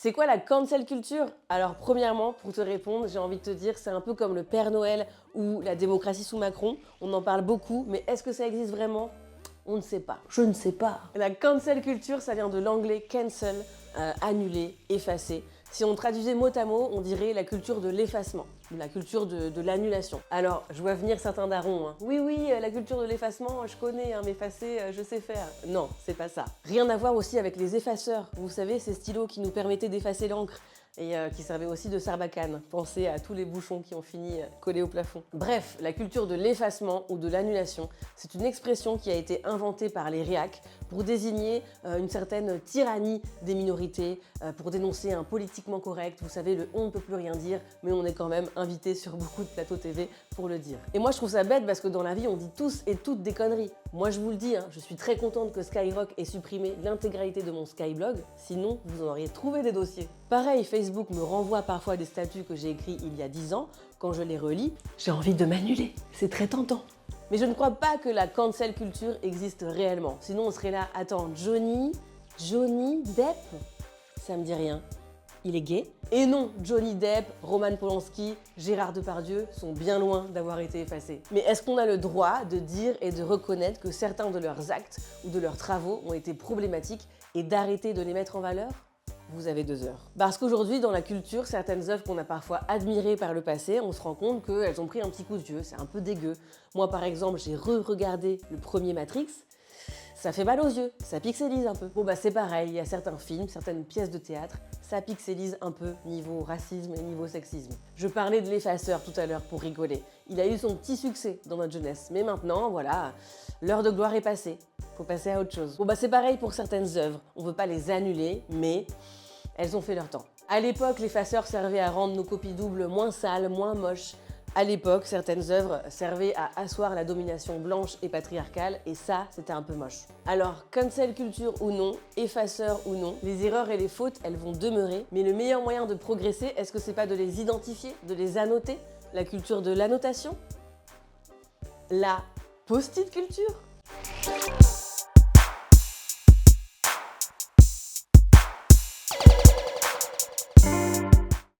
C'est quoi la cancel culture? Alors premièrement, pour te répondre, j'ai envie de te dire, c'est un peu comme le Père Noël ou la démocratie sous Macron. On en parle beaucoup, mais est-ce que ça existe vraiment? On ne sait pas. Je ne sais pas. La cancel culture, ça vient de l'anglais cancel, annuler, effacer. Si on traduisait mot à mot, on dirait la culture de l'effacement, la culture de l'annulation. Alors, je vois venir certains darons. Oui, la culture de l'effacement, je connais, m'effacer, je sais faire. Non, c'est pas ça. Rien à voir aussi avec les effaceurs. Vous savez, ces stylos qui nous permettaient d'effacer l'encre et qui servaient aussi de sarbacane. Pensez à tous les bouchons qui ont fini collés au plafond. Bref, la culture de l'effacement ou de l'annulation, c'est une expression qui a été inventée par les réacs pour désigner une certaine tyrannie des minorités, pour dénoncer un politiquement correct. Vous savez, le on ne peut plus rien dire, mais on est quand même invité sur beaucoup de plateaux TV pour le dire. Et moi, je trouve ça bête parce que dans la vie, on dit tous et toutes des conneries. Moi, je vous le dis, je suis très contente que Skyrock ait supprimé l'intégralité de mon Skyblog, sinon vous en auriez trouvé des dossiers. Pareil, Facebook me renvoie parfois des statuts que j'ai écrits il y a 10 ans. Quand je les relis, j'ai envie de m'annuler. C'est très tentant. Mais je ne crois pas que la cancel culture existe réellement. Sinon, on serait là, attends, Johnny Depp? Ça me dit rien. Il est gay? Et non, Johnny Depp, Roman Polanski, Gérard Depardieu sont bien loin d'avoir été effacés. Mais est-ce qu'on a le droit de dire et de reconnaître que certains de leurs actes ou de leurs travaux ont été problématiques et d'arrêter de les mettre en valeur? Vous avez 2 heures. Parce qu'aujourd'hui, dans la culture, certaines œuvres qu'on a parfois admirées par le passé, on se rend compte qu'elles ont pris un petit coup de vieux, c'est un peu dégueu. Moi, par exemple, j'ai re-regardé le premier Matrix. Ça fait mal aux yeux, ça pixelise un peu. Bon bah c'est pareil, il y a certains films, certaines pièces de théâtre, ça pixelise un peu niveau racisme et niveau sexisme. Je parlais de l'effaceur tout à l'heure pour rigoler. Il a eu son petit succès dans notre jeunesse, mais maintenant, voilà, l'heure de gloire est passée. Faut passer à autre chose. Bon bah c'est pareil pour certaines œuvres, on veut pas les annuler, mais elles ont fait leur temps. À l'époque, l'effaceur servait à rendre nos copies doubles moins sales, moins moches. À l'époque, certaines œuvres servaient à asseoir la domination blanche et patriarcale, et ça, c'était un peu moche. Alors, cancel culture ou non, effaceur ou non, les erreurs et les fautes, elles vont demeurer, mais le meilleur moyen de progresser, est-ce que c'est pas de les identifier, de les annoter? La culture de l'annotation? La post-it culture?